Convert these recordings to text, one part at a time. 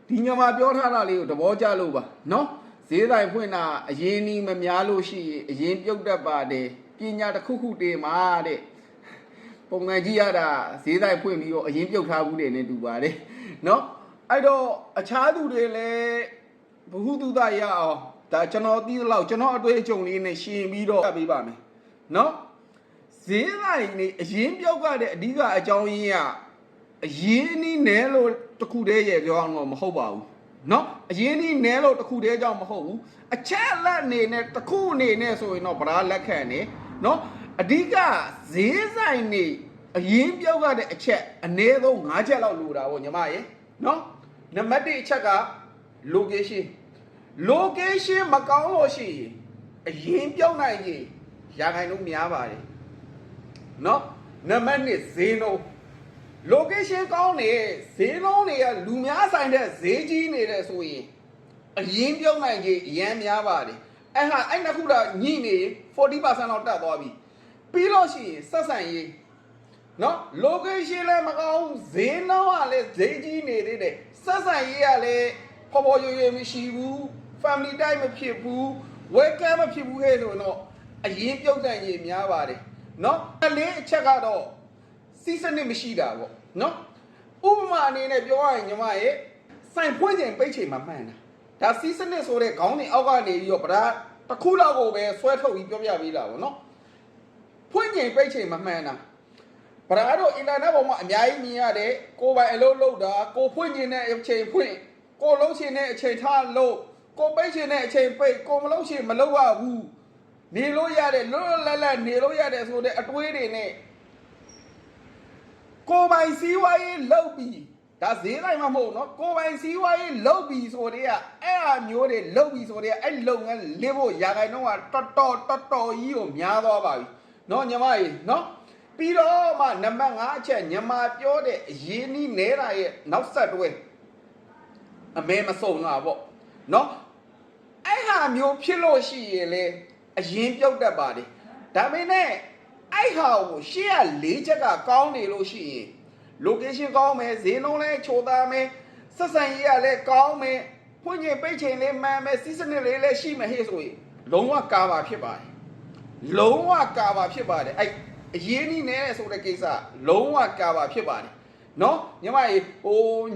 ဒီညမှာပြောထားတာလေးကိုသဘောကျလို့ပါနော်ဈေးဆိုင်ဖွင့်တာအရင်နီးမများလို့ရှိရင်အရင်ပြုတ်တတ်ပါတယ်ပညာတစ်ခုခုတည်မှာတဲ့ပုံမှန်ကြည့်ရတာဈေးဆိုင်ဖွင့်ပြီးတော့အရင်ပြုတ်ထားဘူးတယ်နဲ့တူပါတယ်နော်အဲ့တော့အခြားသူတွေလည်းဘ ഹു တုဒရအောင်ဒါကျွန်တော်သိသလောက်ကျွန်တော်အတွေ့အကြုံလေးနဲ့ရှင်ပြီးတော့ပြပေးပါမယ်နော်ဈေးဆိုင်နေအရင်ပြုတ်ရတဲ့အဓိကအကြောင်းရင်းကအရင်နီးနဲလို့တခုတည်းရဲ့ကြောင်းတော့မဟုတ်ပါဘူးနော်အရင်နီးနဲလို့တခုတည်းကြောင်းမဟုတ်ဘူးအချက်လက်နေနဲ့တခုအနေနဲ့ဆိုရင်တော့ဗရာလက်ခံနေနော်အဓိကဈေးဆိုင်နေအရင်ပြုတ်ရတဲ့အချက်အနည်းဆုံး5ချက်လောက်လိုတာပေါ့ညီမရေနော်နံပါတ်1အချက်က location မကောင်းလို့ရှိရင်အရင်ပြုတ်နိုင်ရင်ရာခိုင်နှုန်းများပါတယ်နော်နံပါတ်2ဈေးနှုန်း location ကောင်းနေဈေးနှုန်းတွေကလူများဆိုင်တဲ့ဈေးကြီးနေတဲ့ဆိုရင်အရင်ပြုတ်နိုင်ကြီးအရန်များပါတယ်အဲ့နှစ်ခုတော့ညှိနေ 40% လောက်တက်သွားပြီပြီးလို့ရှိရင်ဆက်ဆံရေးနော် location လည်းမကောင်းဈေးနှုန်းကလည်းဈေးကြီးနေသေးတယ်ဆက်ဆံရေးကလည်းပေါ်ပေါ်ရွရွမရှိဘူး family time မဖြစ်ဘူး welcome မဖြစ်ဘူးဟဲ့ဆိုတော့အရင်ပြုတ်နိုင်ကြီးများပါတယ်နော်အလေးအချက်ကတော့စီးစနစ်မရှိတာပေါ့နော်ဥပမာအနေနဲ့ပြောရရင်ညီမရဲ့စိုင်ဖွင့်ချိန်ပိတ်ချိန်မှာမှန်တာဒါစီးစနစ်ဆိုတဲ့ခေါင်းတွေအောက်ကနေပြီးတော့ဗဒါတစ်ခုလောက်ကိုပဲဆွဲထုတ်ပြီးပြောပြပေးတာပေါ့နော်ဖွင့်ချိန်ပိတ်ချိန်မှာမှန်တာဗဒါတော့အင်တာနက်ပေါ်မှာအများကြီးမြင်ရတယ်ကိုယ်ပိုင်အလုပ်လုပ်တာကိုဖွင့်ချိန်တဲ့အချိန်ဖွင့်ကိုလုံးချိန်တဲ့အချိန်ထားလို့ကိုပိတ်ချိန်တဲ့အချိန်ပိတ်ကိုမလုံးချိန်မလုံးရဘူးနေလို့ရတယ်လွတ်လပ်လပ်နေလို့ရတယ်ဆိုတဲ့အတွေးတွေနဲ့ကိုပိုင်စီးပွားရေးလုပ်ပြီးဒါဈေးတိုင်းမှာမဟုတ်နော်ကိုပိုင်စီးပွားရေးလုပ်ပြီးဆိုတဲ့အဲ့အမျိုးတွေလုပ်ပြီးဆိုတဲ့အဲ့လုပ်ငန်းလေးဖို့ရာခိုင်နှုန်းကတော်တော်ကြီးကိုများသွားပါပြီနော်ညီမကြီးနော်ပြီးတော့မှနံပါတ်5အချက်ညီမပြောတဲ့အရေးနီးနေတာရဲ့နောက်ဆက်တွဲအမဲမစုံတာပေါ့နော်အဲ့ဟာမျိုးဖြစ်လို့ရှိရင်လေအရင်ပြုတ်တတ်ပါတယ်ဒါပေမဲ့အဲ့ဟာကိုရှေ့က4ချက်ကကောင်းနေလို့ရှိရင် location ကောင်းမယ်ဈေးနှုန်းလည်းချိုသားမယ်ဆက်ဆံရေးကလည်းကောင်းမယ်ဖွင့်ချိန်ပိတ်ချိန်လည်းမှန်မယ်စီးစနစ်လေးလည်းရှိမယ်ဟဲ့ဆိုရင်လုံးဝကာပါဖြစ်ပါတယ်လုံးဝကာပါဖြစ်ပါတယ်အဲ့အရေးနီးနေဆိုတဲ့ကိစ္စလုံးဝကာပါဖြစ်ပါတယ်နော်ညီမရေ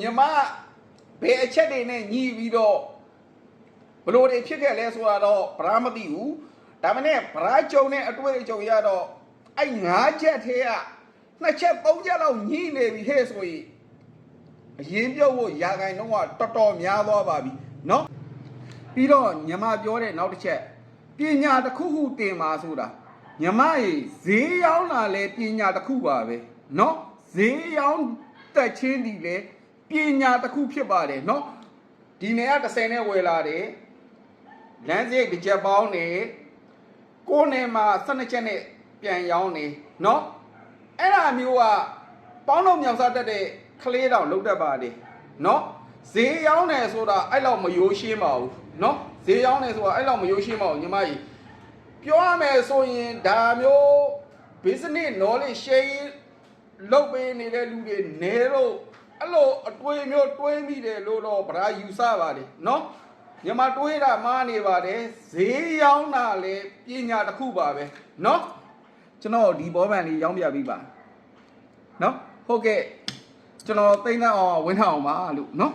ညီမဘယ်အချက်တွေနဲ့ညီပြီးတော့ဘလို့တွေဖြစ်ခဲ့လဲဆိုတာတော့ဗရာမသိဘူးဒါမှနဲ့ဗရာကြုံတဲ့အတွေ့အကြုံရတော့အဲ့5ချက်ထဲက2ချက်3ချက်လောက်ညှိနေပြီဟဲ့ဆိုရင်အရင်ပြုတ်ဖို့ရာခိုင်နှုန်းကတော်တော်များသွားပါပြီเนาะပြီးတော့ညီမပြောတဲ့နောက်တစ်ချက်ပညာတစ်ခုခုတင်ပါဆိုတာညီမရေဈေးရောင်းတာလဲပညာတစ်ခုပါပဲเนาะဈေးရောင်းတက်ချင်းဒီလဲပညာတစ်ခုဖြစ်ပါတယ်เนาะဒီနေရာ30နဲ့ဝယ်လာတယ်လမ်းစရိတ်တစ်ချက်ပေါင်းနေကိုယ်နယ်မှာ12ချက်နဲ့ပြန်ရောင်းနေเนาะအဲ့ဒါမျိုးကပေါင်းတော့မြောက်စားတတ်တဲ့ကလေးတောင်လုံးတတ်ပါတယ်เนาะဈေးရောင်းတယ်ဆိုတာအဲ့လောက်မယိုးရှင်းပါဘူးเนาะဈေးရောင်းတယ်ဆိုတာအဲ့လောက်မယိုးရှင်းပါဘူးညီမကြီးပြောရမယ်ဆိုရင်ဒါမျိုး business knowledge share လုပ်ပေးနေတဲ့လူတွေနေတော့အဲ့လိုအတွေးမျိုးတွေးမိတယ်လို့တော့ဗရာယူဆပါတယ်เนาะညီမတွေးတာမှားနေပါတယ်ဈေးရောင်းတာလေပညာတစ်ခုပါပဲเนาะကျွန်တော်ဒီဘောပန်လေးရောင်းပြပေးပါเนาะဟုတ်ကဲ့ကျွန်တော်သိန်းသားအောင်ဝင်းထောင်ပါလို့เนาะ